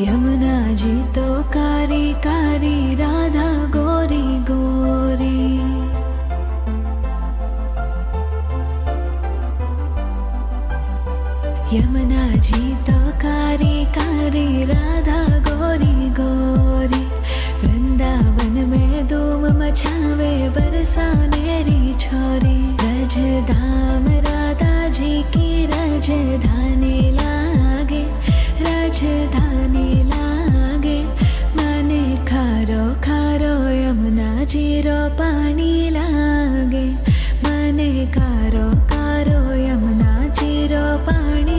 यमुना जी तो कारी कारी, राधा गोरी गोरी। यमुना जी तो कारी कारी, राधा गोरी गोरी। वृंदावन में धूम मचावे, बरसानेरी छोरी। रजधाम राधा जी की राजधानी लागे, राजधानी लागे। मने खारो खारो यमुना जी रो पानी लागे। मने खारो खारो यमुना जी रो पानी